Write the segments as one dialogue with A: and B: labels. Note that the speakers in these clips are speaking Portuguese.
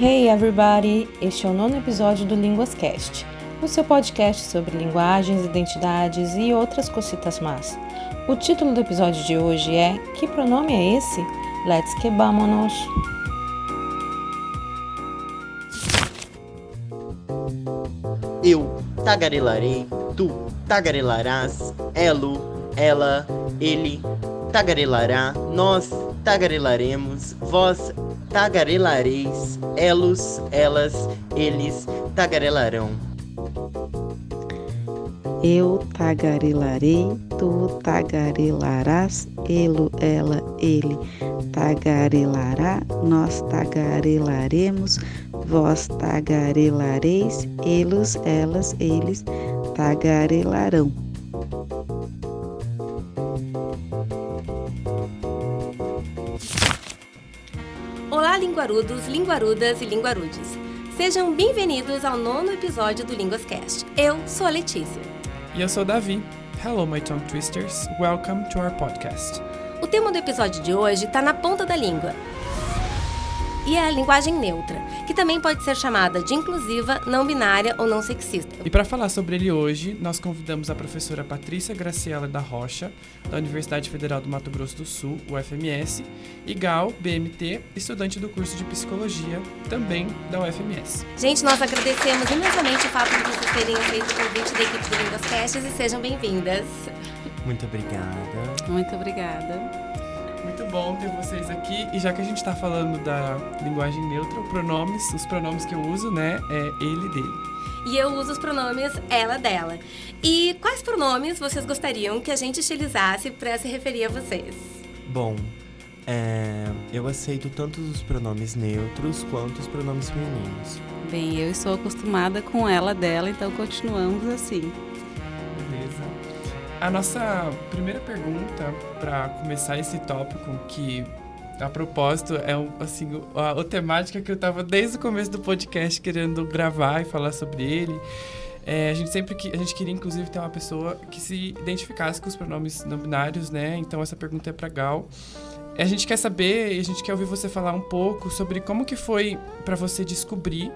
A: Hey everybody! Este é o 9º episódio do Linguascast, o seu podcast sobre linguagens, identidades e outras cositas más. O título do episódio de hoje é Que pronome é esse? Let's que vámonos!
B: Eu tagarelarei, tu tagarelarás, elo, ela, ele tagarelará, nós tagarelaremos, vós tagarelareis, elos, elas, eles tagarelarão.
C: Eu tagarelarei, tu tagarelarás, elo, ela, ele tagarelará, nós tagarelaremos, vós tagarelareis, elos, elas, eles tagarelarão.
D: Olá, linguarudos, linguarudas e linguarudes. Sejam bem-vindos ao 9º episódio do Linguascast. Eu sou a Letícia.
E: E eu sou o Davi. Hello, my tongue twisters. Welcome to our podcast.
D: O tema do episódio de hoje está na ponta da língua. E é a linguagem neutra, que também pode ser chamada de inclusiva, não binária ou não sexista.
E: E para falar sobre ele hoje, nós convidamos a professora Patrícia Graciela da Rocha, da Universidade Federal do Mato Grosso do Sul, UFMS, e Gal, BMT, estudante do curso de Psicologia, também da UFMS.
D: Gente, nós agradecemos imensamente o fato de vocês terem aceito o convite da equipe do Linguascast e sejam bem-vindas.
B: Muito obrigada.
C: Muito obrigada.
E: Muito bom ter vocês aqui. E já que a gente está falando da linguagem neutra, os pronomes que eu uso, né, é ele, dele.
D: E eu uso os pronomes ela, dela. E quais pronomes vocês gostariam que a gente utilizasse para se referir a vocês?
B: Bom, eu aceito tanto os pronomes neutros quanto os pronomes femininos.
C: Bem, eu estou acostumada com ela, dela, então continuamos assim.
E: Beleza. A nossa primeira pergunta para começar esse tópico, que a propósito é a temática que eu estava desde o começo do podcast querendo gravar e falar sobre ele. A gente queria inclusive ter uma pessoa que se identificasse com os pronomes não binários, né? Então essa pergunta é para Gal. A gente quer saber e a gente quer ouvir você falar um pouco sobre como que foi para você descobrir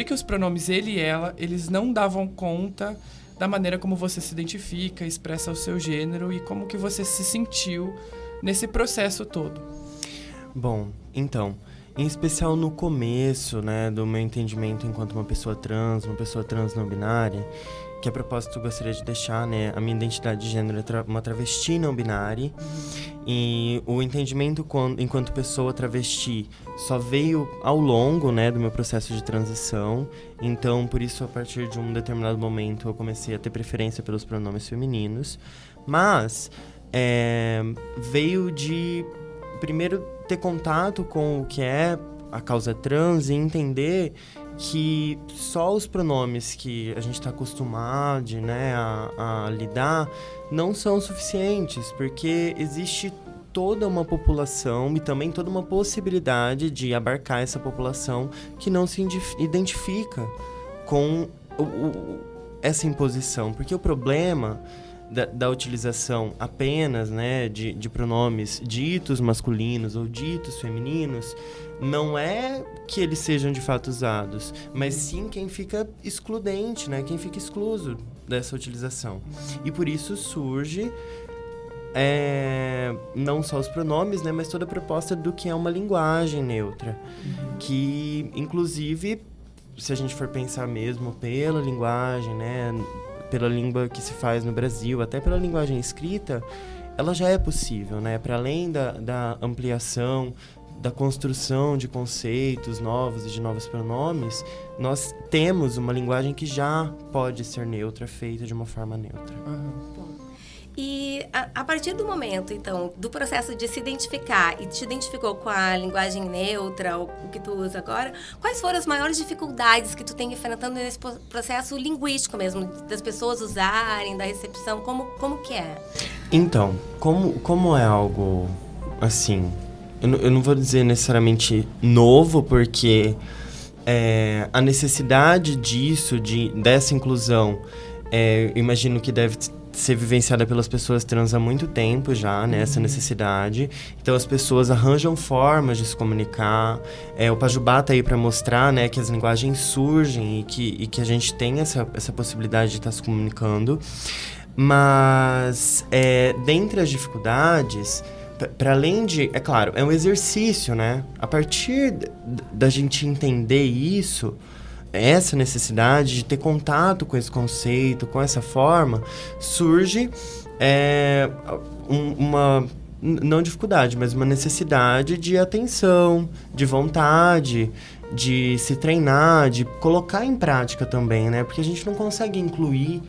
E: que os pronomes ele e ela, eles não davam conta da maneira como você se identifica, expressa o seu gênero e como que você se sentiu nesse processo todo.
B: Bom, então, em especial no começo, né, do meu entendimento enquanto uma pessoa trans não binária, que a propósito eu gostaria de deixar, né, a minha identidade de gênero é uma travesti não binária, e o entendimento enquanto pessoa travesti só veio ao longo, né, do meu processo de transição. Então, por isso, a partir de um determinado momento, eu comecei a ter preferência pelos pronomes femininos. Mas veio de, primeiro, ter contato com o que é a causa trans e entender que só os pronomes que a gente está acostumado, né, a lidar não são suficientes, porque existe toda uma população e também toda uma possibilidade de abarcar essa população que não se identifica com essa imposição. Porque o problema da utilização apenas, né, de pronomes ditos masculinos ou ditos femininos não é que eles sejam de fato usados, mas sim quem fica excludente, né, quem fica excluso dessa utilização. E por isso surge não só os pronomes, né, mas toda a proposta do que é uma linguagem neutra, que inclusive, se a gente for pensar mesmo pela linguagem, né, pela língua que se faz no Brasil, até pela linguagem escrita, ela já é possível, né? Para além da ampliação, da construção de conceitos novos e de novos pronomes, nós temos uma linguagem que já pode ser neutra, feita de uma forma neutra.
D: E a partir do momento, então, do processo de se identificar e te identificou com a linguagem neutra, o que tu usa agora, quais foram as maiores dificuldades que tu tem enfrentando nesse processo linguístico mesmo, das pessoas usarem, da recepção, como que é?
B: Então, como é algo, assim, eu não vou dizer necessariamente novo, porque a necessidade dessa inclusão, eu imagino que deve ser vivenciada pelas pessoas trans há muito tempo já, né? Essa necessidade. Então, as pessoas arranjam formas de se comunicar. O Pajubá tá aí para mostrar, né, que as linguagens surgem e que a gente tem essa possibilidade de estar se comunicando. Mas, dentre as dificuldades, para além de... É claro, é um exercício, né? A partir da gente entender isso, essa necessidade de ter contato com esse conceito, com essa forma, surge uma... Não dificuldade, mas uma necessidade de atenção, de vontade, de se treinar, de colocar em prática também, né? Porque a gente não consegue incluir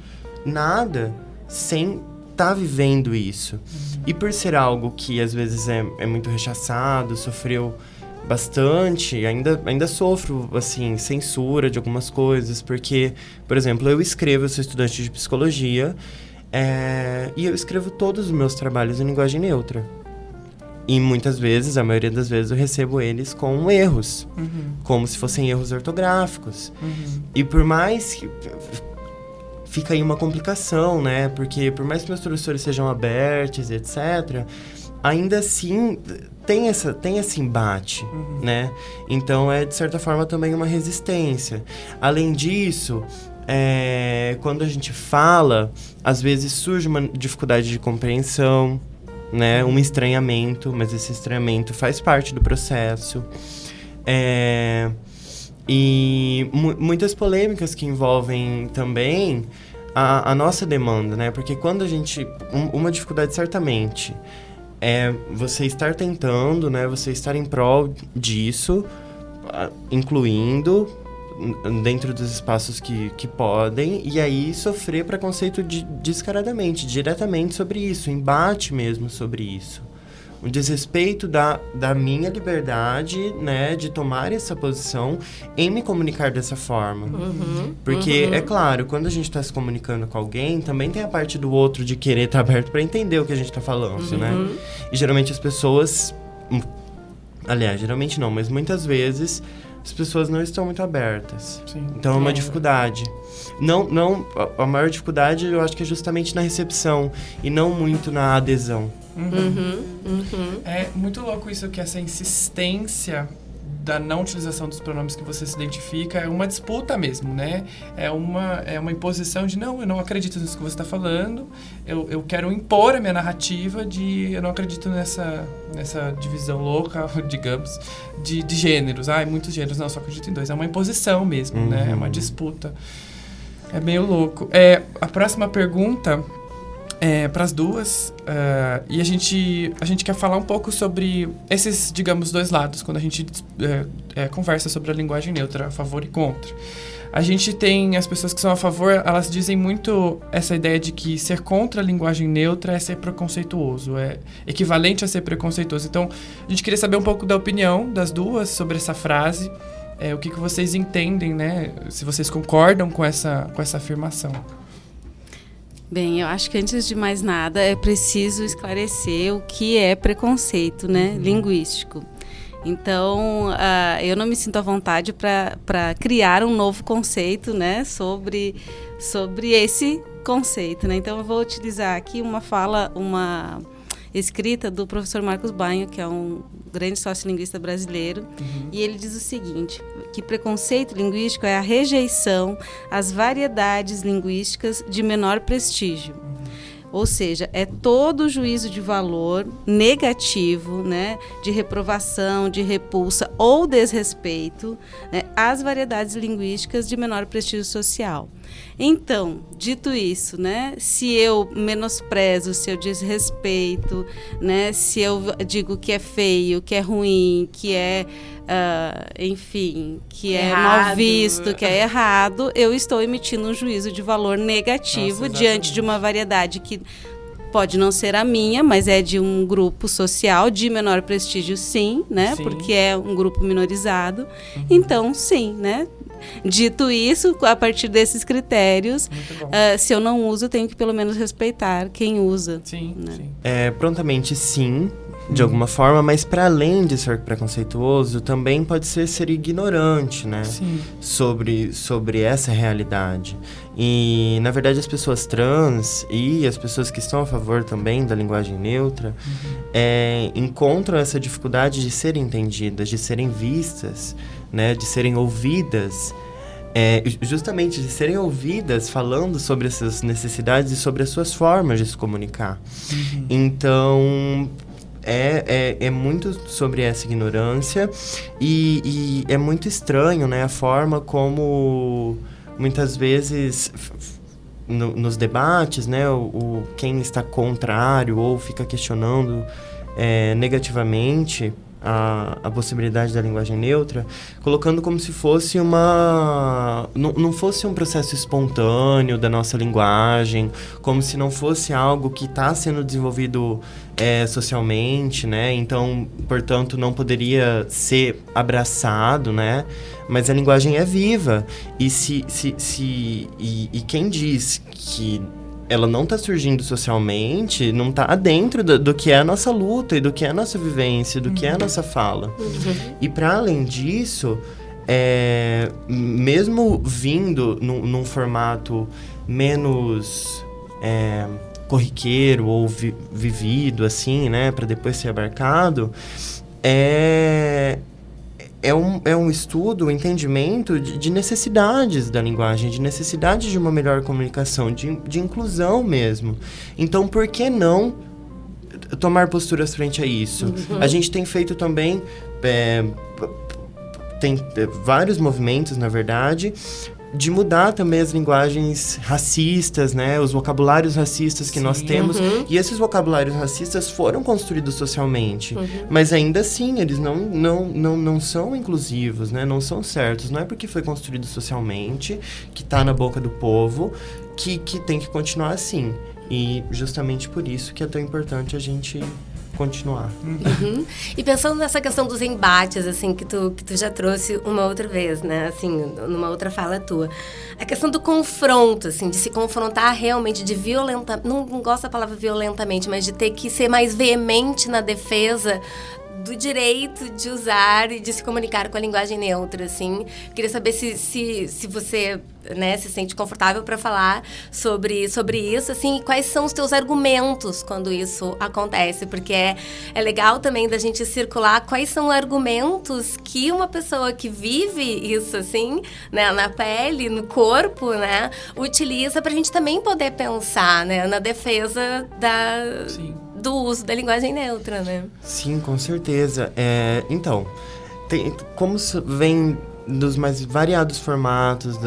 B: nada sem estar vivendo isso. E por ser algo que às vezes é muito rechaçado, sofreu bastante, ainda sofro, assim, censura de algumas coisas, porque, por exemplo, eu sou estudante de psicologia, e eu escrevo todos os meus trabalhos em linguagem neutra. E muitas vezes, a maioria das vezes, eu recebo eles com erros, como se fossem erros ortográficos. E por mais que... Fica aí uma complicação, né? Porque por mais que meus professores sejam abertos, etc., ainda assim tem esse embate, né? Então é, de certa forma, também uma resistência. Além disso, quando a gente fala, às vezes surge uma dificuldade de compreensão, né? Um estranhamento, mas esse estranhamento faz parte do processo. E muitas polêmicas que envolvem também a nossa demanda, né? Porque quando a gente... Uma dificuldade, certamente, é você estar tentando, né? Você estar em prol disso, incluindo dentro dos espaços que podem, e aí sofrer preconceito descaradamente, diretamente sobre isso, embate mesmo sobre isso. O desrespeito da minha liberdade, né, de tomar essa posição em me comunicar dessa forma. Porque, é claro, quando a gente está se comunicando com alguém, também tem a parte do outro de querer estar aberto para entender o que a gente está falando, né? E geralmente as pessoas... Aliás, geralmente não, mas muitas vezes as pessoas não estão muito abertas. Sim. Então é uma dificuldade. A maior dificuldade eu acho que é justamente na recepção e não muito na adesão.
E: É muito louco isso, que essa insistência da não utilização dos pronomes que você se identifica é uma disputa mesmo, né? É uma imposição de eu não acredito nisso que você está falando, eu quero impor a minha narrativa eu não acredito nessa divisão louca, digamos, de gêneros. Muitos gêneros, não, só acredito em 2. É uma imposição mesmo, né? É uma disputa. É meio louco. A próxima pergunta... para as duas, e a gente quer falar um pouco sobre esses, digamos, dois lados, quando a gente conversa sobre a linguagem neutra, a favor e contra. A gente tem as pessoas que são a favor, elas dizem muito essa ideia de que ser contra a linguagem neutra é ser preconceituoso, é equivalente a ser preconceituoso. Então, a gente queria saber um pouco da opinião das duas sobre essa frase, o que vocês entendem, né? Se vocês concordam com essa afirmação.
C: Bem, eu acho que antes de mais nada é preciso esclarecer o que é preconceito, né, linguístico. Então, eu não me sinto à vontade para criar um novo conceito, né, sobre esse conceito, né. Então, eu vou utilizar aqui uma escrita do professor Marcos Banho, que é um grande sociolinguista brasileiro, e ele diz o seguinte, que preconceito linguístico é a rejeição às variedades linguísticas de menor prestígio. Ou seja, é todo juízo de valor negativo, né, de reprovação, de repulsa ou desrespeito, né, às variedades linguísticas de menor prestígio social. Então, dito isso, né, se eu menosprezo, se eu desrespeito, né, se eu digo que é feio, que é ruim, que é, enfim, que é mal visto, que é errado, eu estou emitindo um juízo de valor negativo diante de uma variedade que pode não ser a minha, mas é de um grupo social de menor prestígio, sim, né, porque é um grupo minorizado. Então, sim, né. Dito isso, a partir desses critérios, se eu não uso, eu tenho que pelo menos respeitar quem usa.
E: Sim,
C: né?
E: sim.
B: Prontamente sim, de alguma forma, mas para além de ser preconceituoso, também pode ser ignorante, né?
E: Sim.
B: Sobre essa realidade. E, na verdade, as pessoas trans e as pessoas que estão a favor também da linguagem neutra encontram essa dificuldade de serem entendidas, de serem vistas, né? De serem ouvidas. Justamente de serem ouvidas falando sobre essas necessidades e sobre as suas formas de se comunicar. Então, é muito sobre essa ignorância e é muito estranho, né, a forma como muitas vezes nos debates, né, quem está contrário ou fica questionando negativamente a possibilidade da linguagem neutra, colocando como se fosse não fosse um processo espontâneo da nossa linguagem, como se não fosse algo que está sendo desenvolvido socialmente, né? Então, portanto, não poderia ser abraçado, né? Mas a linguagem é viva. E quem diz que ela não está surgindo socialmente, não está dentro do que é a nossa luta e do que é a nossa vivência, do que é a nossa fala. E para além disso, mesmo vindo num formato menos corriqueiro ou vivido, assim, né, para depois ser abarcado, é um estudo, um entendimento de necessidades da linguagem, de necessidades de uma melhor comunicação, de inclusão mesmo. Então, por que não tomar posturas frente a isso? A gente tem feito também, tem vários movimentos, na verdade, de mudar também as linguagens racistas, né? Os vocabulários racistas que nós temos. E esses vocabulários racistas foram construídos socialmente. Mas ainda assim, eles não são inclusivos, né? Não são certos. Não é porque foi construído socialmente, que está na boca do povo, que tem que continuar assim. E justamente por isso que é tão importante a gente continuar.
D: E pensando nessa questão dos embates, assim, que tu já trouxe uma outra vez, né, assim, numa outra fala tua, a questão do confronto, assim, de se confrontar realmente, de não gosto da palavra violentamente, mas de ter que ser mais veemente na defesa do direito de usar e de se comunicar com a linguagem neutra, assim. Queria saber se você, né, se sente confortável para falar sobre isso, assim, e quais são os teus argumentos quando isso acontece, porque é legal também da gente circular quais são argumentos que uma pessoa que vive isso, assim, né, na pele, no corpo, né, utiliza pra gente também poder pensar, né, na defesa do uso da linguagem neutra, né?
B: Sim, com certeza. Então, como vem dos mais variados formatos,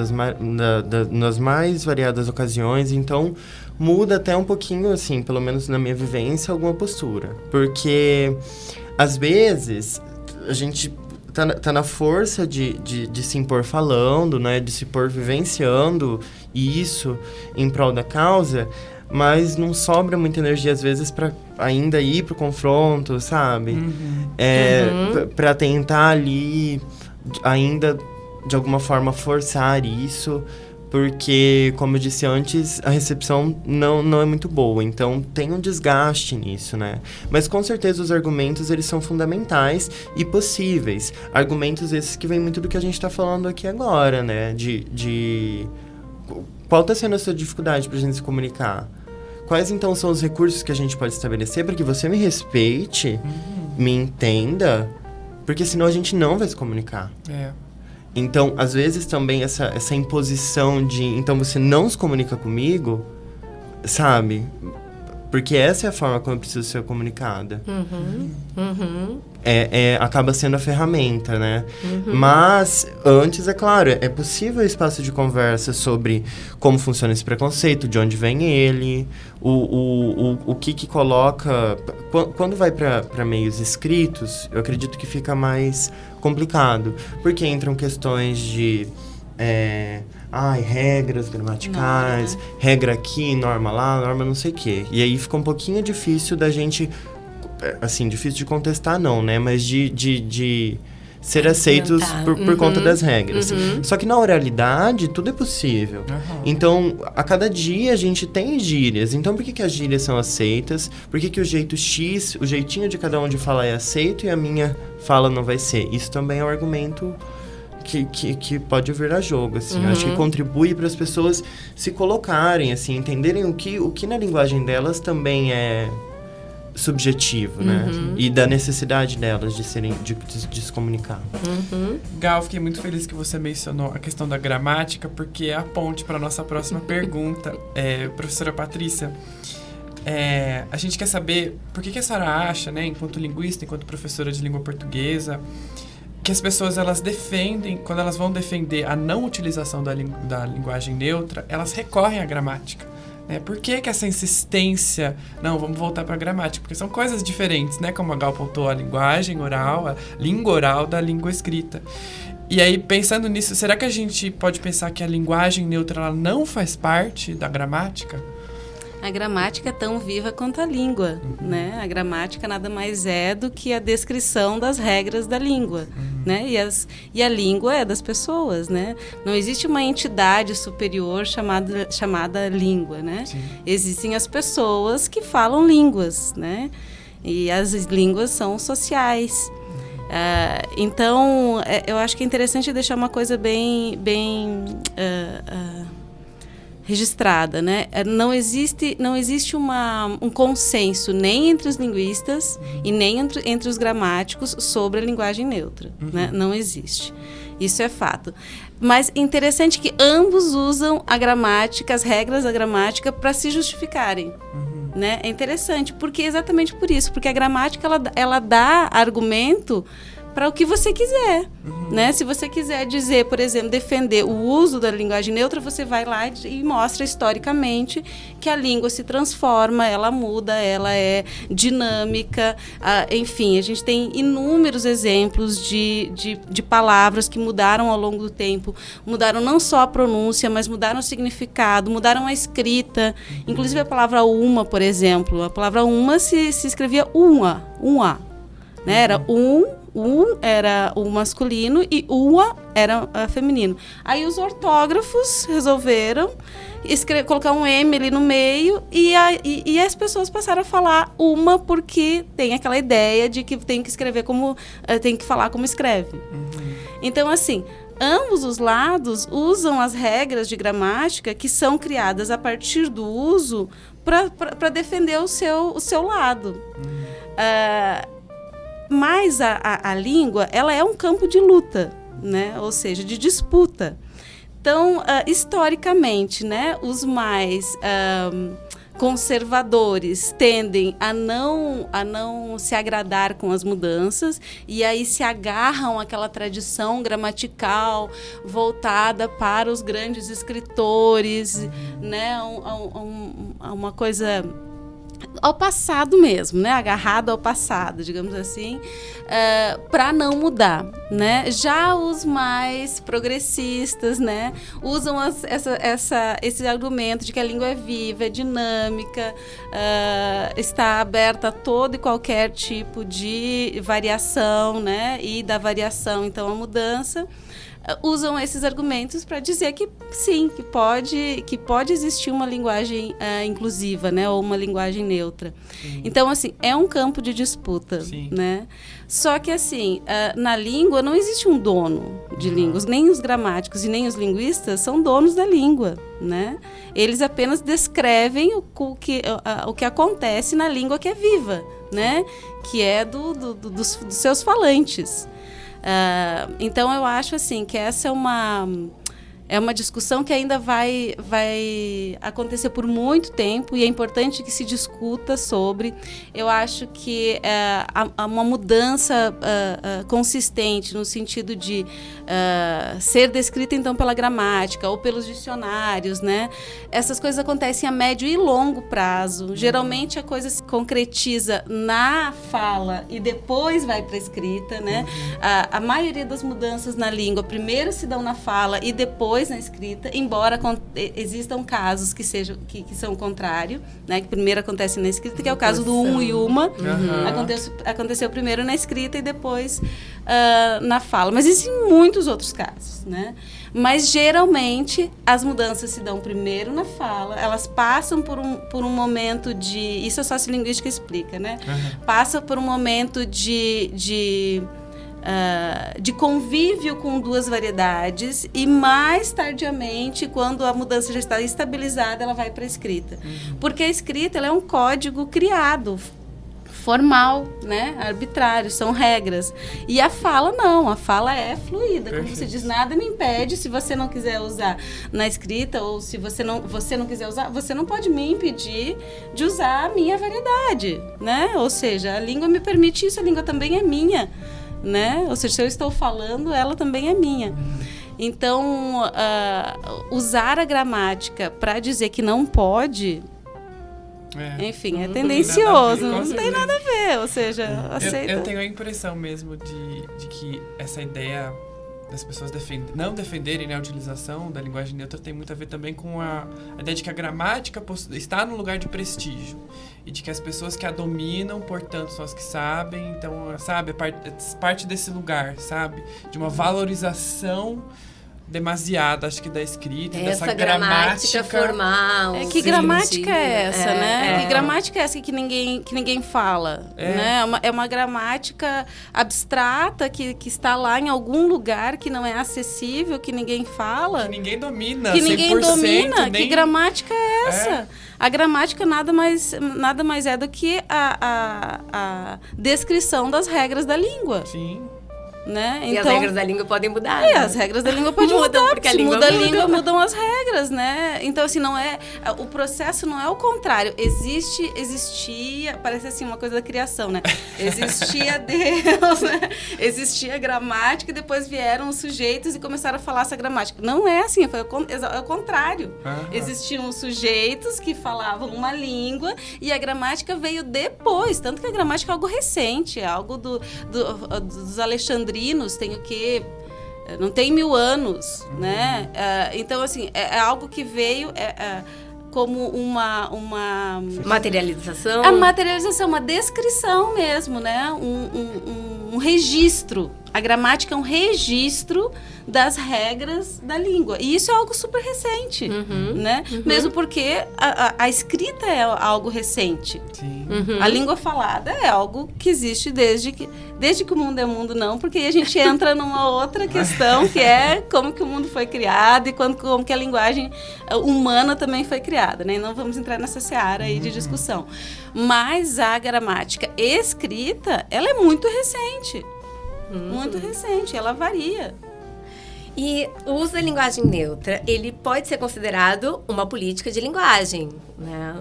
B: nas mais variadas ocasiões, então muda até um pouquinho, assim, pelo menos na minha vivência, alguma postura. Porque, às vezes, a gente tá na força de se impor falando, né? De se impor vivenciando isso em prol da causa, mas não sobra muita energia, às vezes, para ainda ir pro confronto, sabe? Para tentar ali, ainda, de alguma forma, forçar isso, porque, como eu disse antes, a recepção não é muito boa, então tem um desgaste nisso, né? Mas, com certeza, os argumentos, eles são fundamentais e possíveis. Argumentos esses que vêm muito do que a gente tá falando aqui agora, né? Qual tá sendo a sua dificuldade pra gente se comunicar? Quais, então, são os recursos que a gente pode estabelecer para que você me respeite, me entenda, porque senão a gente não vai se comunicar. Então, às vezes, também essa imposição de... Então, você não se comunica comigo, sabe? Porque essa é a forma como eu preciso ser comunicada. Acaba sendo a ferramenta, né? Mas, antes, é claro, é possível espaço de conversa sobre como funciona esse preconceito, de onde vem ele, o que coloca... Quando vai para meios escritos, eu acredito que fica mais complicado, porque entram questões de... regras gramaticais, regra aqui, norma lá, norma não sei o quê. E aí fica um pouquinho difícil da gente... Assim, difícil de contestar não, né? Mas de ser aceitos por conta das regras. Só que na oralidade, tudo é possível. Então, a cada dia a gente tem gírias. Então, por que as gírias são aceitas? Por que o jeito X, o jeitinho de cada um de falar é aceito e a minha fala não vai ser? Isso também é um argumento que pode vir a jogo, assim. Acho que contribui para as pessoas se colocarem, assim, entenderem o que na linguagem delas também é subjetivo, né? E da necessidade delas de se comunicar.
E: Gal, fiquei muito feliz que você mencionou a questão da gramática, porque é a ponte para a nossa próxima pergunta. Professora Patrícia, a gente quer saber por que a senhora acha, né, enquanto linguista, enquanto professora de língua portuguesa, que as pessoas, elas defendem, quando elas vão defender a não utilização da linguagem neutra, elas recorrem à gramática. Por que essa insistência? Não, vamos voltar para a gramática, porque são coisas diferentes, né? Como a Gal apontou, a linguagem oral, a língua oral da língua escrita. E aí, pensando nisso, será que a gente pode pensar que a linguagem neutra ela não faz parte da gramática?
C: A gramática é tão viva quanto a língua, né? A gramática nada mais é do que a descrição das regras da língua, né? E a língua é das pessoas, né? Não existe uma entidade superior chamada língua, né? Sim. Existem as pessoas que falam línguas, né? E as línguas são sociais. Então, eu acho que é interessante deixar uma coisa bem registrada, né? Não existe um consenso nem entre os linguistas e nem entre os gramáticos sobre a linguagem neutra, né? Não existe. Isso é fato. Mas interessante que ambos usam a gramática, as regras da gramática, para se justificarem. Né? É interessante, porque exatamente por isso, porque a gramática ela dá argumento para o que você quiser, né? Se você quiser dizer, por exemplo, defender o uso da linguagem neutra, você vai lá e mostra historicamente que a língua se transforma, ela muda, ela é dinâmica, enfim, a gente tem inúmeros exemplos de palavras que mudaram ao longo do tempo, mudaram não só a pronúncia, mas mudaram o significado, mudaram a escrita, inclusive a palavra uma, por exemplo, a palavra uma se escrevia uma, né? Era era o masculino e ua era feminino. Aí os ortógrafos resolveram colocar um M ali no meio e as pessoas passaram a falar uma porque tem aquela ideia de que tem que escrever tem que falar como escreve. Então, assim, ambos os lados usam as regras de gramática que são criadas a partir do uso para defender o seu lado. Mas a língua, ela é um campo de luta, né? Ou seja, de disputa. Então, historicamente, né, os mais conservadores tendem a não se agradar com as mudanças e aí se agarram àquela tradição gramatical voltada para os grandes escritores, né? Uma coisa ao passado mesmo, né? Agarrado ao passado, digamos assim, para não mudar, né? Já os mais progressistas, né, usam esse argumento de que a língua é viva, é dinâmica, está aberta a todo e qualquer tipo de variação, né? E da variação, então, a mudança. Usam esses argumentos para dizer que sim, que pode existir uma linguagem inclusiva, né, ou uma linguagem neutra. Sim. Então, assim, é um campo de disputa, sim, né? Só que, assim, na língua não existe um dono de línguas, nem os gramáticos e nem os linguistas são donos da língua, né? Eles apenas descrevem o que acontece na língua que é viva, né? Que é dos seus falantes. Então eu acho assim que essa é uma discussão que ainda vai acontecer por muito tempo e é importante que se discuta sobre. Eu acho que há uma mudança consistente no sentido de ser descrita então pela gramática ou pelos dicionários, né? Essas coisas acontecem a médio e longo prazo. Geralmente a coisa se concretiza na fala e depois vai para a escrita, né? A maioria das mudanças na língua primeiro se dão na fala e depois depois na escrita, embora existam casos que são o contrário, né? Que primeiro acontece na escrita, que é o caso do e uma. Aconteceu primeiro na escrita e depois na fala. Mas existem muitos outros casos, né? Mas geralmente as mudanças se dão primeiro na fala, elas passam por um momento de... Isso a sociolinguística explica, né? Passa por um momento de convívio com duas variedades e mais tardiamente, quando a mudança já está estabilizada, ela vai para a escrita. Porque a escrita ela é um código criado, formal, né? Arbitrário, são regras. E a fala não, a fala é fluida. Perfeito. Como você diz, nada me impede, se você não quiser usar na escrita ou se você não quiser usar, você não pode me impedir de usar a minha variedade, né? Ou seja, a língua me permite isso, a língua também é minha, né? Ou seja, se eu estou falando, ela também é minha. Então, usar a gramática para dizer que não pode... enfim, é tendencioso, não tem nada a ver, ou seja, aceita.
E: Eu tenho a impressão mesmo de que essa ideia das pessoas não defenderem, né, a utilização da linguagem neutra tem muito a ver também com a ideia de que a gramática está num lugar de prestígio e de que as pessoas que a dominam, portanto, são as que sabem, então, sabe, parte desse lugar, sabe, de uma valorização demasiada, acho que da escrita, dessa gramática
D: formal.
C: Que gramática é essa, né? Que gramática é essa que ninguém fala, né? É uma gramática abstrata que está lá em algum lugar que não é acessível, que ninguém fala.
E: Que ninguém domina,
C: que ninguém domina.
E: Nem...
C: Que gramática é essa? A gramática nada mais é do que a descrição das regras da língua.
E: Sim.
C: Né?
D: E
C: então,
D: as regras da língua podem mudar.
C: E as regras da língua podem mudar,
D: porque
C: se muda a língua, mudam as regras, né? Então, assim, o processo não é o contrário. Existia, parece assim, uma coisa da criação, né? Existia Deus, né? Existia gramática e depois vieram os sujeitos e começaram a falar essa gramática. Não é assim, foi o contrário. Existiam os sujeitos que falavam uma língua e a gramática veio depois, tanto que a gramática é algo recente, é algo dos alexandrinos, tem o quê? Não tem 1000 anos, né? Então, assim, é algo que veio como uma...
D: Materialização?
C: A materialização, uma descrição mesmo, né? Um registro. A gramática é um registro das regras da língua. E isso é algo super recente, né? Mesmo porque a escrita é algo recente.
E: Sim.
C: A língua falada é algo que existe desde que o mundo é mundo, não, porque aí a gente entra numa outra questão, que é como que o mundo foi criado e como que a linguagem humana também foi criada, né? E não vamos entrar nessa seara aí de discussão. Mas a gramática escrita, ela é muito recente. Muito recente, ela varia.
D: E o uso da linguagem neutra, ele pode ser considerado uma política de linguagem, né?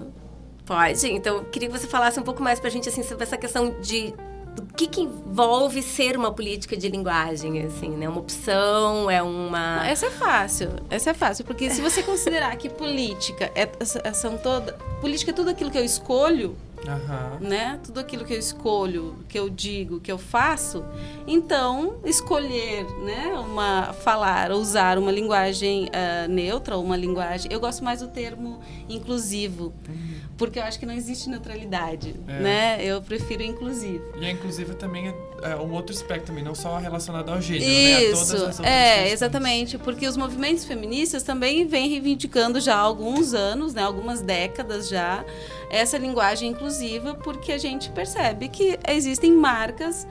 D: Pode. Então, eu queria que você falasse um pouco mais pra gente, assim, sobre essa questão do que envolve ser uma política de linguagem, assim, né? Uma opção, é uma...
C: Essa é fácil, porque se você considerar que política política é tudo aquilo que eu escolho, né? Tudo aquilo que eu escolho, que eu digo, que eu faço, então escolher, né? Usar uma linguagem neutra, uma linguagem... Eu gosto mais do termo inclusivo, porque eu acho que não existe neutralidade, né? Eu prefiro inclusivo.
E: E a inclusiva também é um outro espectro também, não só relacionado ao gênero,
C: né?
E: A todas as outras questões.
C: Exatamente, porque os movimentos feministas também vêm reivindicando já há alguns anos, né? Algumas décadas já, essa linguagem inclusiva, porque a gente percebe que existem marcas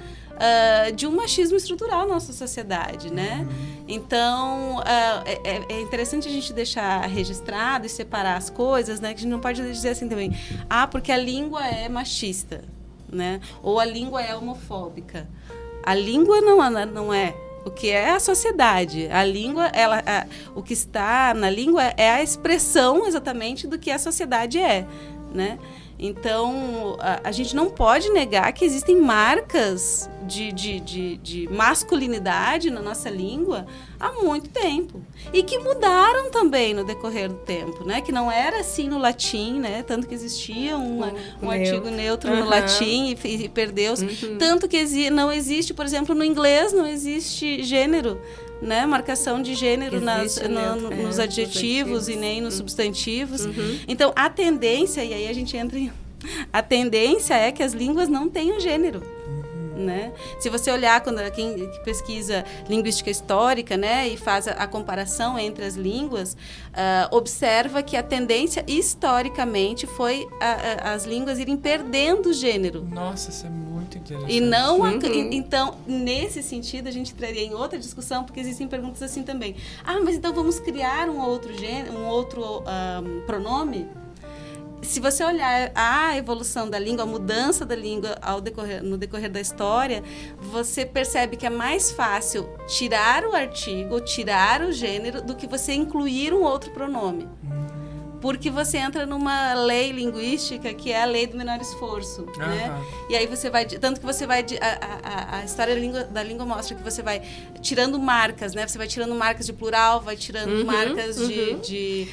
C: de um machismo estrutural na nossa sociedade, né? Então, é interessante a gente deixar registrado e separar as coisas, né? Que a gente não pode dizer assim também, porque a língua é machista, né? Ou a língua é homofóbica. A língua não é. O que é a sociedade? A língua, o que está na língua é a expressão exatamente do que a sociedade é, né? Então, a gente não pode negar que existem marcas de masculinidade na nossa língua há muito tempo. E que mudaram também no decorrer do tempo, né? Que não era assim no latim, né? Tanto que existia um artigo neutro no latim e perdeu-se. Tanto que não existe, por exemplo, no inglês não existe gênero. né, marcação de gênero nos adjetivos e nem nos substantivos. Então, a tendência, e aí a gente entra em... A tendência é que as línguas não tenham gênero. Né? Se você olhar quem pesquisa linguística histórica, né, e faz a comparação entre as línguas, observa que a tendência historicamente foi as línguas irem perdendo o gênero.
E: Nossa, isso é muito interessante.
C: E não então, nesse sentido, a gente entraria em outra discussão, porque existem perguntas assim também. Mas então vamos criar um outro pronome? Se você olhar a evolução da língua, a mudança da língua no decorrer da história, você percebe que é mais fácil tirar o artigo, tirar o gênero, do que você incluir um outro pronome. Porque você entra numa lei linguística que é a lei do menor esforço, né? E aí você vai... Tanto que você vai... A história da língua mostra que você vai tirando marcas, né? Você vai tirando marcas de plural, vai tirando marcas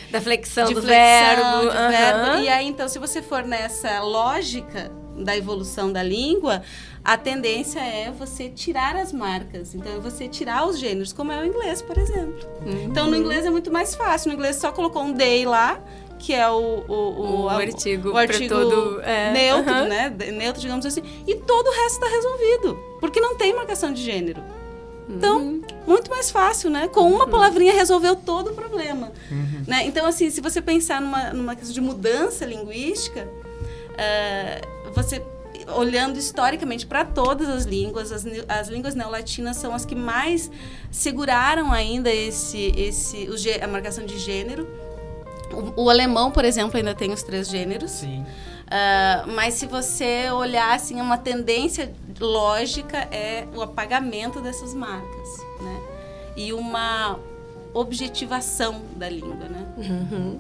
D: da flexão do
C: verbo.
D: verbo.
C: E aí, então, se você for nessa lógica da evolução da língua, a tendência é você tirar as marcas. Então, é você tirar os gêneros, como é o inglês, por exemplo. Então, no inglês é muito mais fácil. No inglês, só colocou um they lá, que é o
D: artigo
C: todo neutro, né? Neutro, digamos assim. E todo o resto está resolvido, porque não tem marcação de gênero. Então, muito mais fácil, né? Com uma palavrinha resolveu todo o problema. Né? Então, assim, se você pensar numa questão de mudança linguística, você... Olhando historicamente para todas as línguas, as línguas neolatinas são as que mais seguraram ainda a marcação de gênero. O alemão, por exemplo, ainda tem os 3 gêneros.
E: Sim.
C: Mas se você olhar, assim, uma tendência lógica é o apagamento dessas marcas, né? E uma objetivação da língua, né?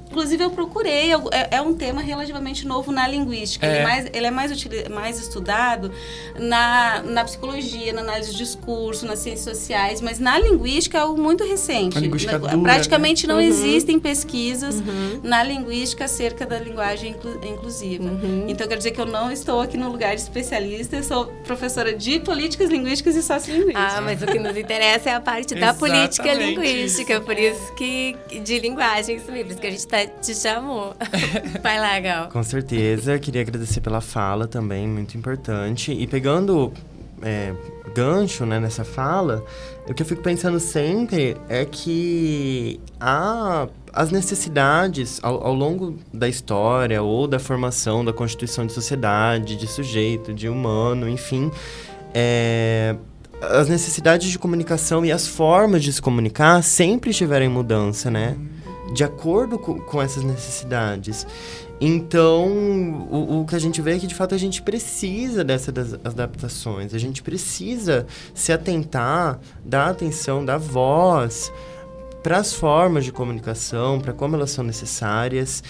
C: Inclusive, eu procurei, é um tema relativamente novo na linguística. Ele é mais estudado na psicologia, na análise de discurso, nas ciências sociais, mas na linguística é algo muito recente.
E: A linguística dura,
C: praticamente não existem pesquisas na linguística acerca da linguagem inclusiva. Então, quer dizer que eu não estou aqui no lugar de especialista, eu sou professora de políticas linguísticas e sociolinguística.
D: Mas o que nos interessa é a parte da política linguística. Por isso que de linguagem, isso mesmo, por isso que a gente te chamou. Vai lá, Gal.
B: Com certeza, queria agradecer pela fala também, muito importante. E pegando gancho, né, nessa fala, o que eu fico pensando sempre é que as necessidades ao longo da história ou da formação da constituição de sociedade, de sujeito, de humano, enfim, as necessidades de comunicação e as formas de se comunicar sempre estiveram em mudança, né? De acordo com essas necessidades. Então, o que a gente vê é que, de fato, a gente precisa dessas adaptações. A gente precisa se atentar, dar atenção, dar voz para as formas de comunicação, para como elas são necessárias,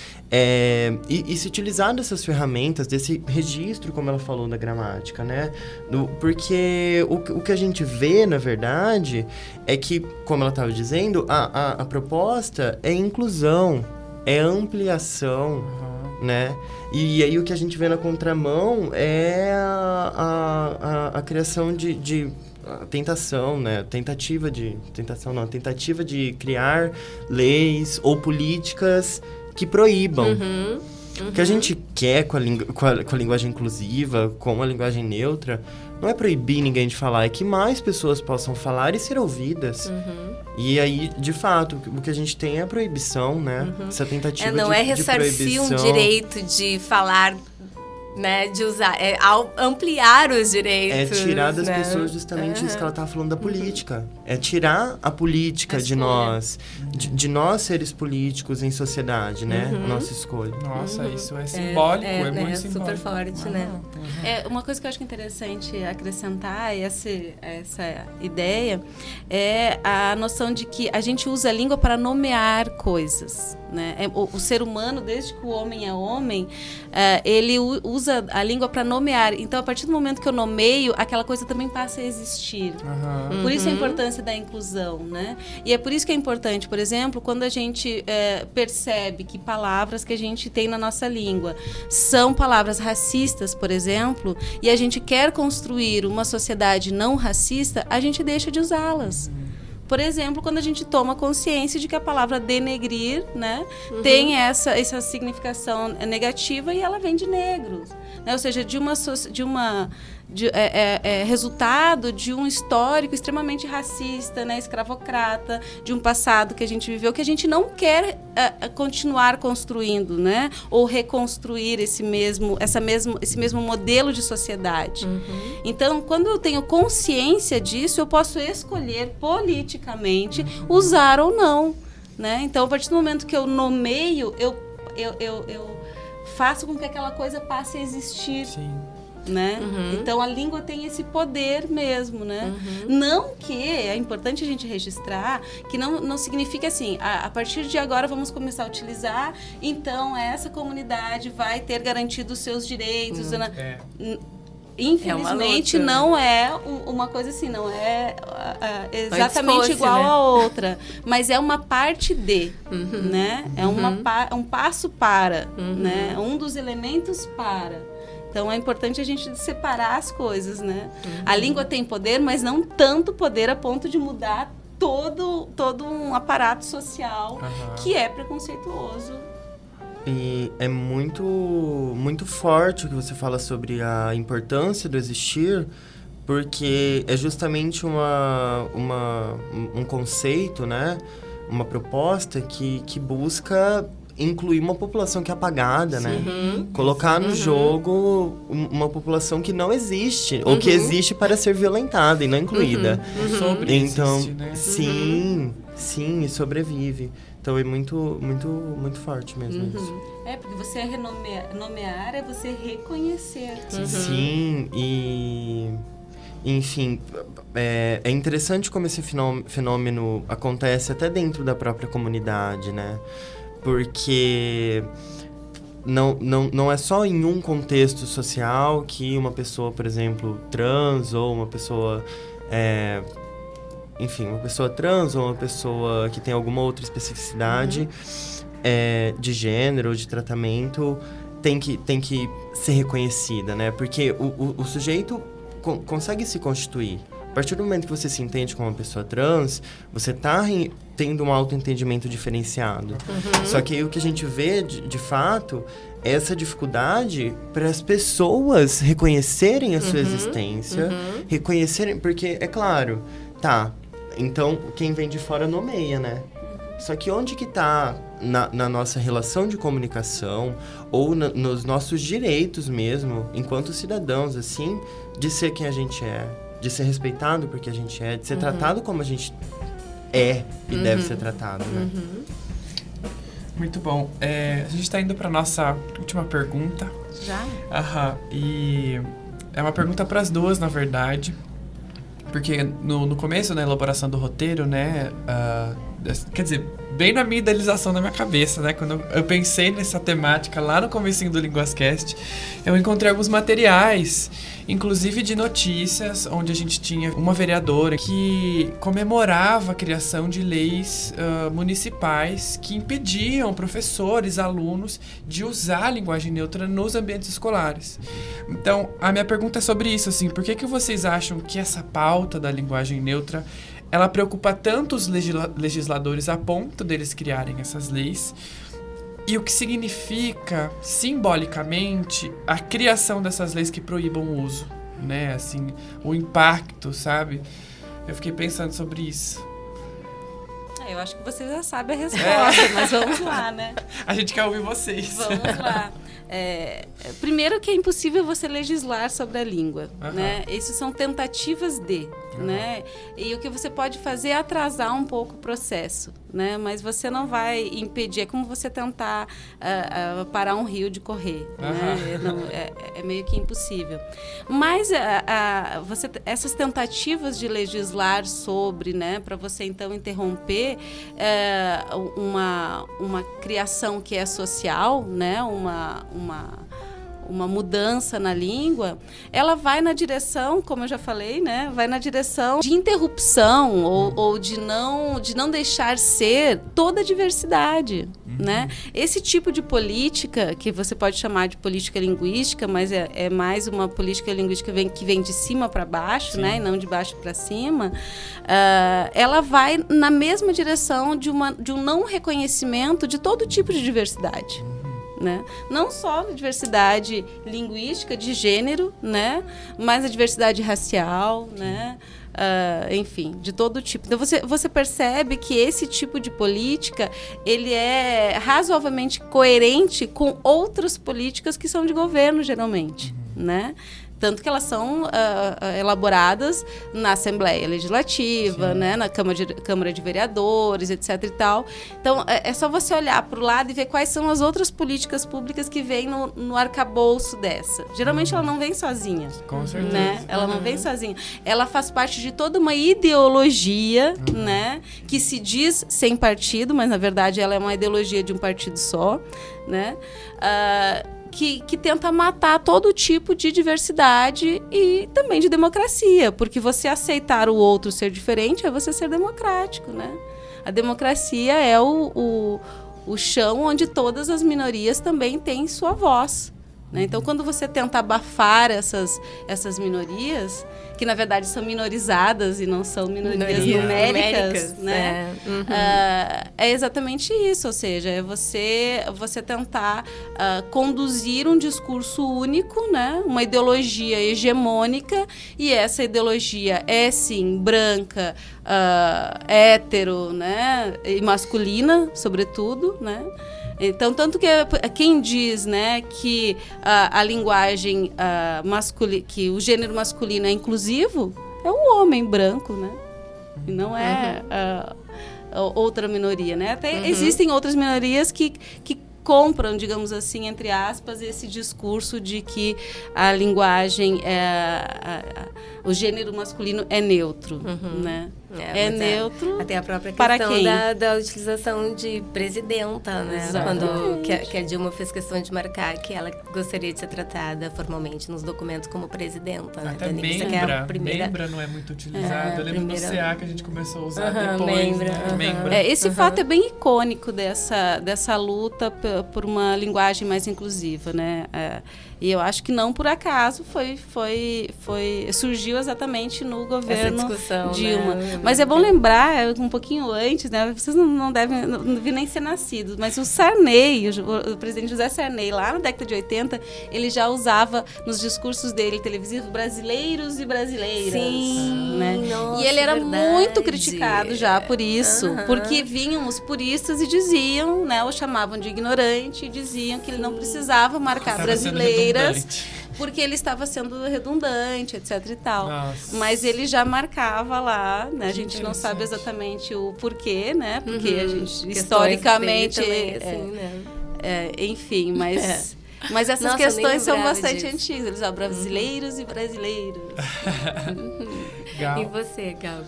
B: e se utilizar dessas ferramentas, desse registro, como ela falou, da gramática, né? Porque o que a gente vê, na verdade, é que, como ela estava dizendo, a proposta é inclusão, é ampliação, né? E aí o que a gente vê na contramão é a criação de a tentação, né? Tentativa de criar leis ou políticas que proíbam. O que a gente quer com a linguagem inclusiva, com a linguagem neutra, não é proibir ninguém de falar, é que mais pessoas possam falar e ser ouvidas. E aí, de fato, o que a gente tem é a proibição, né? Essa tentativa
D: não é ressarcir um direito de falar, né, de usar, ampliar os direitos.
B: É tirar das pessoas justamente isso que ela estava falando da política. É tirar a política de nós, de nós seres políticos em sociedade, né? A nossa escolha.
E: Nossa, isso é simbólico, é muito simbólico.
D: Super forte, né?
C: Uma coisa que eu acho que é interessante acrescentar essa ideia é a noção de que a gente usa a língua para nomear coisas, né? O ser humano, desde que o homem é homem, ele usa a língua para nomear. Então, a partir do momento que eu nomeio, aquela coisa também passa a existir. Por isso a importância da inclusão, né? E é por isso que é importante, por exemplo, quando a gente percebe que palavras que a gente tem na nossa língua são palavras racistas, por exemplo, e a gente quer construir uma sociedade não racista, a gente deixa de usá-las. Por exemplo, quando a gente toma consciência de que a palavra denegrir, né, tem essa significação negativa e ela vem de negros, né? Ou seja, resultado de um histórico extremamente racista, né, escravocrata, de um passado que a gente viveu, que a gente não quer continuar construindo, né, ou reconstruir esse mesmo modelo de sociedade. Então, quando eu tenho consciência disso, eu posso escolher politicamente usar ou não, né? Então, a partir do momento que eu nomeio, eu faço com que aquela coisa passe a existir.
E: Sim.
C: Né? Então a língua tem esse poder mesmo, né? Não que é importante a gente registrar que não significa assim, a partir de agora vamos começar a utilizar, então essa comunidade vai ter garantido os seus direitos. Infelizmente não é uma coisa assim, não é exatamente igual a outra, mas é uma parte de, né? É um passo para, né? Um dos elementos para. Então, é importante a gente separar as coisas, né? A língua tem poder, mas não tanto poder a ponto de mudar todo um aparato social que é preconceituoso.
B: E é muito, muito forte o que você fala sobre a importância do existir, porque é justamente um conceito, né? Uma proposta que busca incluir uma população que é apagada, né? Colocar no jogo uma população que não existe, ou que existe para ser violentada e não incluída. Então, sim, e sobrevive. Então é muito, muito, muito forte mesmo isso.
C: Porque você nomear é você reconhecer.
B: Sim, e... Enfim, é interessante como esse fenômeno acontece até dentro da própria comunidade, né? Porque não é só em um contexto social que uma pessoa, por exemplo, trans, ou uma pessoa... uma pessoa trans ou uma pessoa que tem alguma outra especificidade de gênero ou de tratamento tem que ser reconhecida, né? Porque o sujeito consegue se constituir. A partir do momento que você se entende como uma pessoa trans, você está tendo um autoentendimento diferenciado. Só que aí o que a gente vê, de fato, é essa dificuldade para as pessoas reconhecerem a sua existência, reconhecerem... Porque, é claro, então quem vem de fora nomeia, né? Só que onde que está na nossa relação de comunicação ou nos nossos direitos mesmo, enquanto cidadãos, assim, de ser quem a gente é, de ser respeitado por que a gente é, de ser tratado como a gente é e deve ser tratado, né?
E: Muito bom. A gente está indo para nossa última pergunta.
C: Já?
E: E é uma pergunta para as duas, na verdade. Porque no começo, na elaboração do roteiro, né? Quer dizer, bem na minha idealização na minha cabeça, né? Quando eu pensei nessa temática lá no comecinho do Linguascast, eu encontrei alguns materiais, inclusive de notícias, onde a gente tinha uma vereadora que comemorava a criação de leis municipais que impediam professores, alunos de usar a linguagem neutra nos ambientes escolares. Então, a minha pergunta é sobre isso, assim, por que vocês acham que essa pauta da linguagem neutra ela preocupa tanto os legisladores a ponto deles criarem essas leis? E o que significa, simbolicamente, a criação dessas leis que proíbam o uso, né? Assim, o impacto, sabe? Eu fiquei pensando sobre isso.
C: Eu acho que você já sabe a resposta, mas vamos lá, né?
E: A gente quer ouvir vocês.
C: Vamos lá. Primeiro que é impossível você legislar sobre a língua, né? Isso são tentativas de, né? E o que você pode fazer é atrasar um pouco o processo, né? Mas você não vai impedir, é como você tentar parar um rio de correr, né? É meio que impossível. Mas essas tentativas de legislar sobre, né? Para você então interromper uma criação que é social, né? Uma mudança na língua, ela vai na direção, como eu já falei, né? Vai na direção de interrupção ou de não deixar ser toda a diversidade. né? Esse tipo de política, que você pode chamar de política linguística, mas é mais uma política linguística que vem de cima para baixo, né? E não de baixo para cima, ela vai na mesma direção de um não reconhecimento de todo tipo de diversidade. Né? Não só a diversidade linguística, de gênero, né? Mas a diversidade racial, né? Enfim, de todo tipo. Então, você percebe que esse tipo de política, ele é razoavelmente coerente com outras políticas que são de governo, geralmente, né? Tanto que elas são elaboradas na Assembleia Legislativa, né, na Câmara de Vereadores, etc. e tal. Então, é só você olhar para o lado e ver quais são as outras políticas públicas que vêm no arcabouço dessa. Geralmente, ela não vem sozinha.
E: Com certeza.
C: Né? Ela não vem sozinha. Ela faz parte de toda uma ideologia, né, que se diz sem partido, mas, na verdade, ela é uma ideologia de um partido só, né? Que tenta matar todo tipo de diversidade e também de democracia, porque você aceitar o outro ser diferente é você ser democrático, né? A democracia é o chão onde todas as minorias também têm sua voz, né? Então, quando você tenta abafar essas minorias, que na verdade são minorizadas e não são minorias numéricas, né? É exatamente isso, ou seja, é você tentar conduzir um discurso único, né? Uma ideologia hegemônica, e essa ideologia é sim branca, hétero, né? E masculina, sobretudo, né? Então, tanto que quem diz, né, que a linguagem masculina, que o gênero masculino é inclusivo, é o homem branco, né? E não é outra minoria, né? Até existem outras minorias que compram, digamos assim, entre aspas, esse discurso de que a linguagem, o gênero masculino é neutro, né? É neutro.
D: Até a própria
C: para
D: questão
C: quem?
D: Da utilização de presidenta, né? Quando que a Dilma fez questão de marcar que ela gostaria de ser tratada formalmente nos documentos como presidenta, né?
E: Até membra não é muito utilizado. Eu lembro no CA que a gente começou a usar depois, membra.
C: Esse fato é bem icônico dessa luta por uma linguagem mais inclusiva, né? E eu acho que não por acaso surgiu exatamente no governo Dilma. Né? Mas é bom lembrar, um pouquinho antes, né? Vocês não devem nem ser nascidos, mas o Sarney, o presidente José Sarney, lá na década de 80, ele já usava nos discursos dele televisivos brasileiros e brasileiras.
D: Sim,
C: né?
D: Nossa,
C: e ele era
D: verdade.
C: muito criticado já por isso, porque vinham os puristas e diziam, né? O chamavam de ignorante e diziam que ele não precisava marcar brasileiras, porque ele estava sendo redundante, etc e tal.
E: Nossa.
C: Mas ele já marcava lá, né? A gente não sabe exatamente o porquê, né? Porque a gente, historicamente...
D: Também, assim, né?
C: Enfim, mas... Mas essas questões são bastante antigas. Eles são brasileiros e brasileiros.
D: E você, Gal?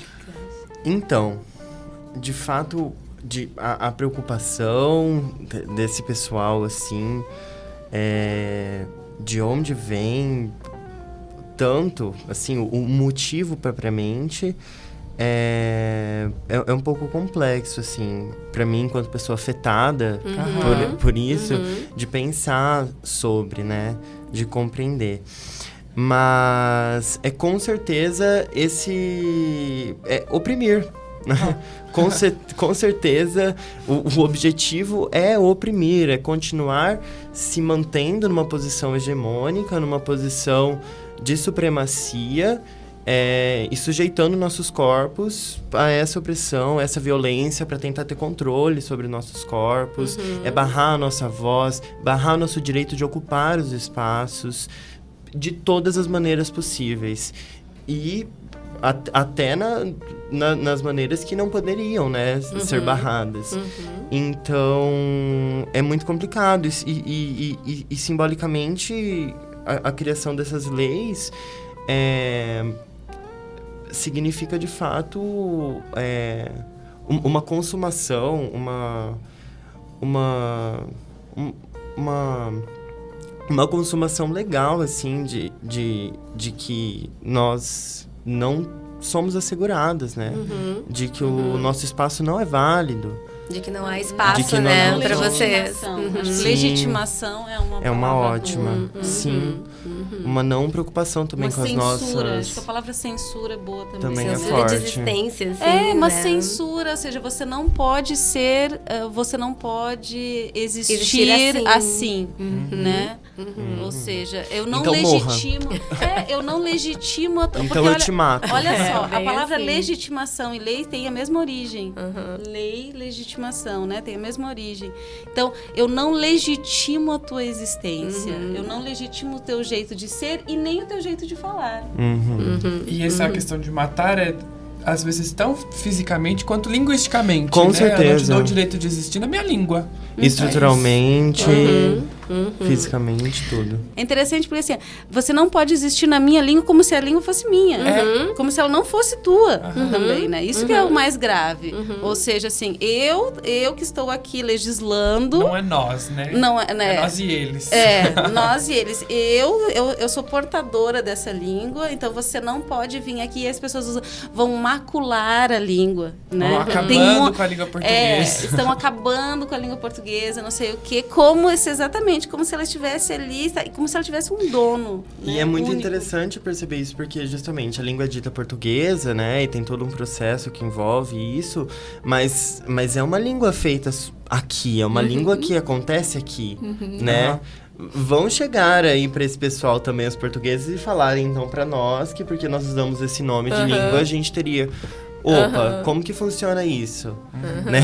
B: Então, de fato, a preocupação desse pessoal, assim, de onde vem tanto, assim, o motivo propriamente é um pouco complexo, assim, para mim, enquanto pessoa afetada por isso, de pensar sobre, né, de compreender. Mas com certeza oprimir. Com certeza o objetivo é oprimir, é continuar se mantendo numa posição hegemônica, numa posição de supremacia, e sujeitando nossos corpos a essa opressão, essa violência para tentar ter controle sobre nossos corpos, barrar a nossa voz, barrar nosso direito de ocupar os espaços de todas as maneiras possíveis. E até nas maneiras que não poderiam, né, ser barradas. Então, é muito complicado. E simbolicamente, a criação dessas leis significa, de fato, uma consumação, uma consumação legal, assim, de que nós não somos asseguradas, né? De que o nosso espaço não é válido,
D: De que não há espaço,
B: De que não
D: né,
B: há
D: para vocês.
C: Legitimação. Acho que
B: Sim.
C: legitimação é uma palavra
B: ótima.
C: boa.
B: Sim. Uma não preocupação também
C: Uma
B: com as
C: censura.
B: nossas...
C: Acho que a palavra censura é boa também.
B: Também é
D: Censura
B: forte.
D: de existência, assim,
C: É uma
D: né?
C: censura, ou seja, você não pode ser, você não pode existir
D: Existir
C: assim,
D: Uhum.
C: né? Ou seja, eu não
B: Então morra.
C: legitimo, eu não legitimo,
B: Então
C: porque
B: eu te mato.
C: olha só, a
D: bem
C: palavra
D: assim.
C: legitimação e lei tem a mesma origem.
D: Uhum.
C: Lei, legitimação, né? Tem a mesma origem. Então, eu não legitimo a tua existência. Eu não legitimo o teu jeito de ser e nem o teu jeito de falar.
E: E essa questão de matar é, às vezes, tão fisicamente quanto linguisticamente.
B: Com
E: né?
B: certeza.
E: Eu não te dou o direito de existir na minha língua.
B: Estruturalmente, fisicamente, tudo.
C: É interessante porque assim, você não pode existir na minha língua como se a língua fosse minha. Como se ela não fosse tua também, né? Isso que é o mais grave. Ou seja, assim, eu que estou aqui legislando...
E: Não é nós, né?
C: Não é, né?
E: É nós e eles.
C: Nós e eles. Eu sou portadora dessa língua, então você não pode vir aqui e as pessoas vão macular a língua, né?
E: Vão acabando com a língua portuguesa.
C: Estão acabando com a língua portuguesa, não sei o quê. Como exatamente, como se ela estivesse ali, como se ela tivesse um dono.
B: E
C: né?
B: é muito
C: Único.
B: interessante perceber isso, porque justamente a língua é dita portuguesa, né? E tem todo um processo que envolve isso, mas é uma língua feita aqui, é uma língua que acontece aqui, né? Vão chegar aí pra esse pessoal também, os portugueses, e falarem então pra nós que porque nós usamos esse nome de língua, a gente teria... Opa, como que funciona isso? Né?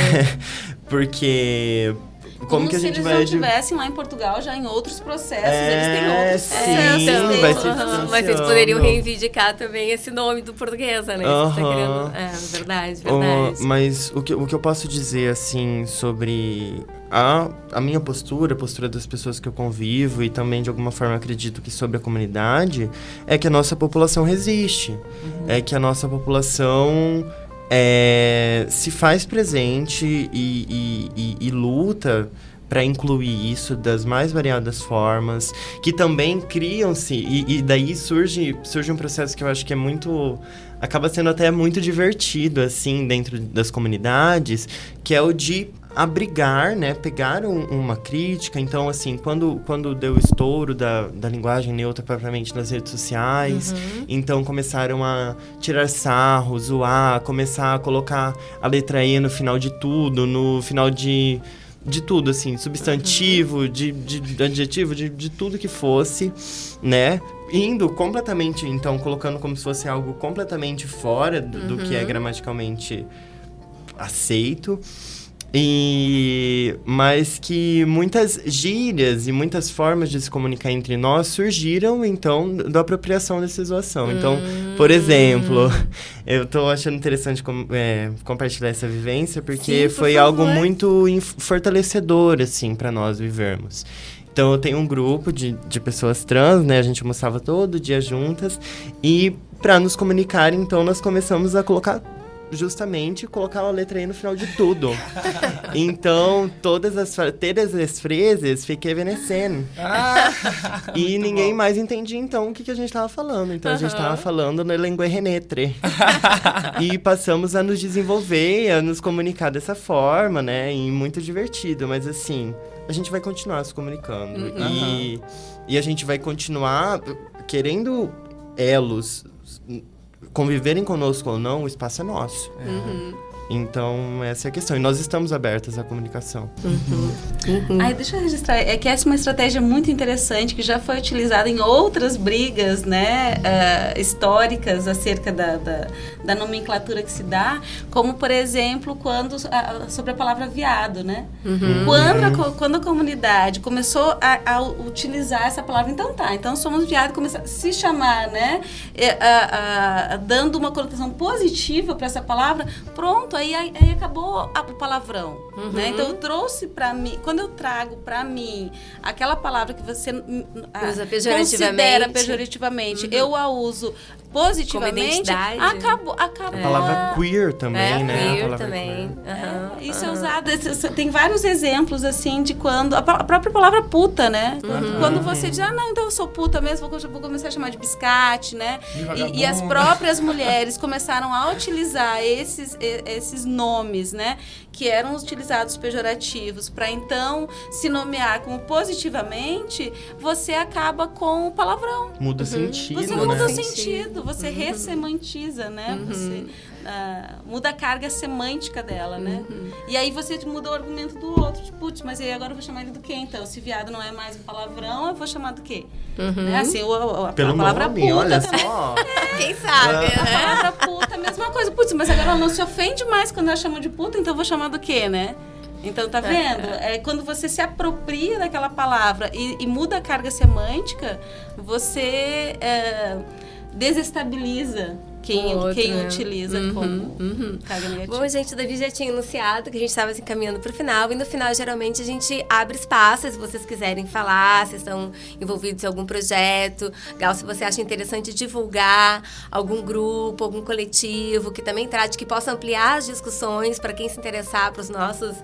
B: Porque... Como que a gente
C: se eles
B: vai...
C: não estivessem lá em Portugal, já em outros processos, eles têm outros
B: sim,
C: processos.
B: vai se
D: Mas vocês
B: distanciando.
D: poderiam reivindicar também esse nome do portuguesa, né? Você tá querendo... verdade.
B: Mas o que eu posso dizer, assim, sobre a minha postura, a postura das pessoas que eu convivo e também, de alguma forma, acredito que sobre a comunidade, é que a nossa população resiste. É que a nossa população... se faz presente e luta para incluir isso das mais variadas formas, que também criam-se, e daí surge um processo que eu acho que é muito... acaba sendo até muito divertido, assim, dentro das comunidades, que é o de abrigar, né, pegar uma crítica. Então, assim, quando deu o estouro da linguagem neutra propriamente nas redes sociais, então começaram a tirar sarro, zoar, começar a colocar a letra E no final de tudo, no final de tudo, assim, substantivo, de adjetivo, de tudo que fosse, né? Indo completamente, então, colocando como se fosse algo completamente fora do que é gramaticalmente aceito. Mas que muitas gírias e muitas formas de se comunicar entre nós surgiram, então, da apropriação dessa zoação. Então, por exemplo, eu tô achando interessante compartilhar essa vivência, porque
D: Sim,
B: foi
D: por favor.
B: algo muito fortalecedor, assim, para nós vivermos. Então, eu tenho um grupo de pessoas trans, né? A gente almoçava todo dia juntas. E, para nos comunicar, então, nós começamos a colocar a letra E no final de tudo. Então, todas as frases fiquei evanescendo. E ninguém mais entendia, então, o que a gente tava falando. Então, a gente tava falando na língua renetre. E passamos a nos desenvolver, a nos comunicar dessa forma, né? E muito divertido. Mas, assim, a gente vai continuar se comunicando. E a gente vai continuar querendo elos... conviverem conosco ou não, o espaço é nosso. Então, essa é a questão. E nós estamos abertas à comunicação.
C: Ai, deixa eu registrar. É que essa é uma estratégia muito interessante que já foi utilizada em outras brigas, né, históricas acerca da nomenclatura que se dá, como, por exemplo, sobre a palavra viado, né? Quando a comunidade começou a utilizar essa palavra, então somos viado, começou a se chamar, né, dando uma conotação positiva para essa palavra, pronto, aí acabou o palavrão, né? Então eu trouxe para mim, quando eu trago para mim aquela palavra que você
D: usa
C: considera pejorativamente, eu a uso positivamente,
D: identidade.
C: acabou.
B: A palavra queer também, né? A
D: Queer
B: palavra
D: também.
C: Isso é usado, tem vários exemplos, assim, de quando... A própria palavra puta, né? Quando você diz, não, então eu sou puta mesmo, vou começar a chamar de biscate, né? E as próprias mulheres começaram a utilizar esses nomes, né? Que eram utilizados pejorativos, para então se nomear como positivamente, você acaba com o palavrão.
B: Muda o sentido,
C: Você
B: né?
C: muda o sentido, você ressemantiza, né? Você muda a carga semântica dela, né? E aí você muda o argumento do outro. Tipo, putz, mas aí agora eu vou chamar ele do quê, então? Se viado não é mais um palavrão, eu vou chamar do quê? Né? Assim, a
B: Pelo
C: palavra
B: nome,
C: puta
B: olha
C: também.
B: só.
D: Quem sabe,
C: A
D: né?
C: palavra puta, a mesma coisa. Putz, mas agora ela não se ofende mais quando ela chama de puta, então eu vou chamar do quê, né? Então, tá vendo? É quando você se apropria daquela palavra e muda a carga semântica, você desestabiliza quem utiliza como carga negativa.
D: Bom, gente, o Davi já tinha anunciado que a gente estava se encaminhando para o final. E no final, geralmente, a gente abre espaço, se vocês quiserem falar, se estão envolvidos em algum projeto. Gal, se você acha interessante divulgar algum grupo, algum coletivo que também trate, que possa ampliar as discussões para quem se interessar, para os nossos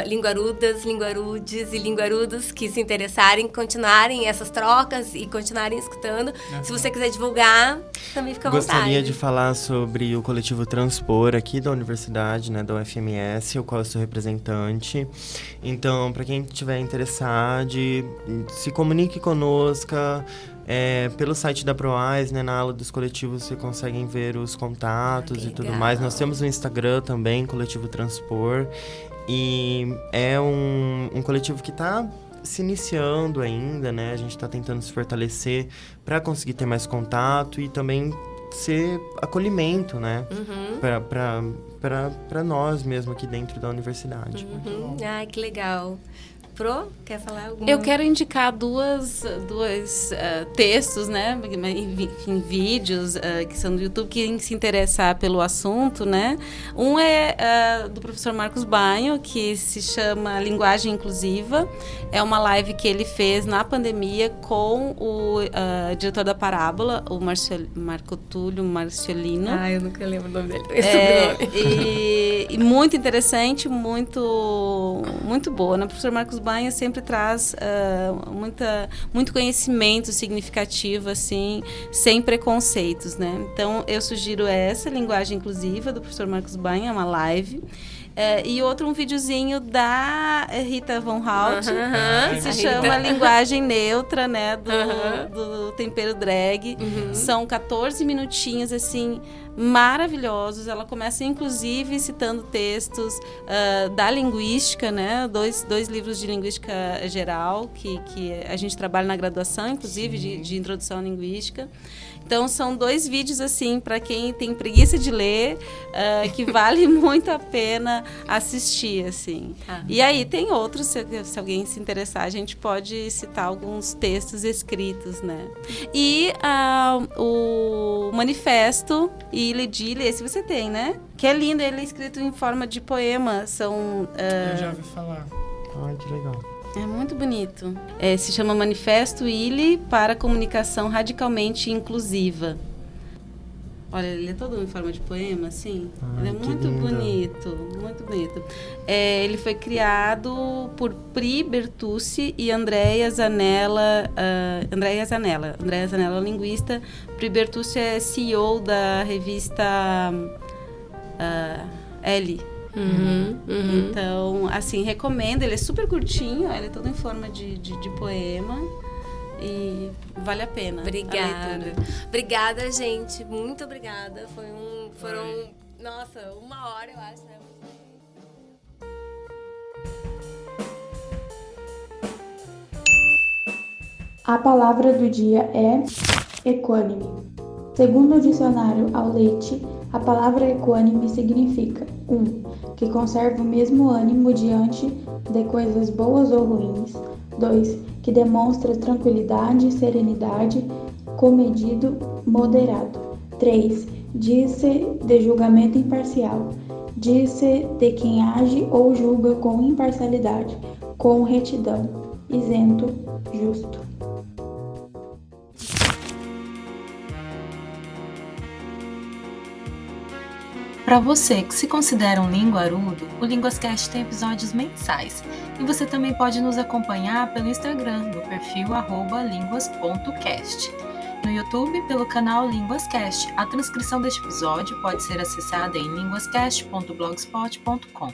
D: linguarudas, linguarudes e linguarudos que se interessarem, continuarem essas trocas e continuarem escutando. Se você quiser divulgar, também fica à vontade.
B: Gostaria de falar sobre o coletivo Transpor aqui da universidade, né, da UFMS, o qual eu sou representante. Então, para quem estiver interessado, se comunique conosco. Pelo site da Proais, né, na ala dos coletivos, você conseguem ver os contatos e tudo mais. Nós temos o Instagram também, Coletivo Transpor. E é um coletivo que está se iniciando ainda, né? A gente está tentando se fortalecer para conseguir ter mais contato e também ser acolhimento, né? Para nós mesmo aqui dentro da universidade.
D: Ai, que legal. Pro, quer falar alguma?
C: Eu quero indicar dois textos, né, enfim, vídeos que são do YouTube, quem se interessar pelo assunto, né. Um é do professor Marcos Banho, que se chama Linguagem Inclusiva. É uma live que ele fez na pandemia com o diretor da Parábola, o Marco Túlio Marciolino.
D: Eu nunca lembro o nome dele.
C: E muito interessante, muito boa, né? O professor Marcos Banho sempre traz muito conhecimento significativo, assim, sem preconceitos, né? Então, eu sugiro essa Linguagem Inclusiva, do professor Marcos Banho, é uma live. E outro, um videozinho da Rita Von Hout, que se chama Linguagem Neutra, né, do Tempero Drag. São 14 minutinhos, assim, maravilhosos. Ela começa, inclusive, citando textos da linguística, né, dois livros de linguística geral, que a gente trabalha na graduação, inclusive, de introdução à linguística. Então, são 2 vídeos, assim, para quem tem preguiça de ler, que vale muito a pena assistir, assim. E aí, tem outros, se alguém se interessar, a gente pode citar alguns textos escritos, né? E o manifesto Ile-Dile, esse você tem, né? Que é lindo, ele é escrito em forma de poema.
E: Eu já ouvi falar.
B: Ai, que legal.
C: É muito bonito. Se chama Manifesto Ile para Comunicação Radicalmente Inclusiva. Olha, ele é todo em forma de poema, assim. Ele é muito bonito, muito bonito. Ele foi criado por Pri Bertucci e Andrea Zanella. Andrea Zanella é linguista. Pri Bertucci é CEO da revista Elle. Então, assim, recomendo. Ele é super curtinho, ele é todo em forma de poema e vale a pena.
D: Obrigada, gente. Muito obrigada. Foram, nossa, 1 hora, eu acho, né?
F: A palavra do dia é equânime. Segundo o dicionário Aulete, a palavra equânime significa 1. Que conserva o mesmo ânimo diante de coisas boas ou ruins. 2. Que demonstra tranquilidade, serenidade, comedido, moderado. 3. Diz-se de julgamento imparcial. Diz-se de quem age ou julga com imparcialidade, com retidão, isento, justo.
A: Para você que se considera um linguarudo, o LinguasCast tem episódios mensais e você também pode nos acompanhar pelo Instagram, no perfil @linguas.cast. No YouTube, pelo canal LinguasCast. A transcrição deste episódio pode ser acessada em linguascast.blogspot.com.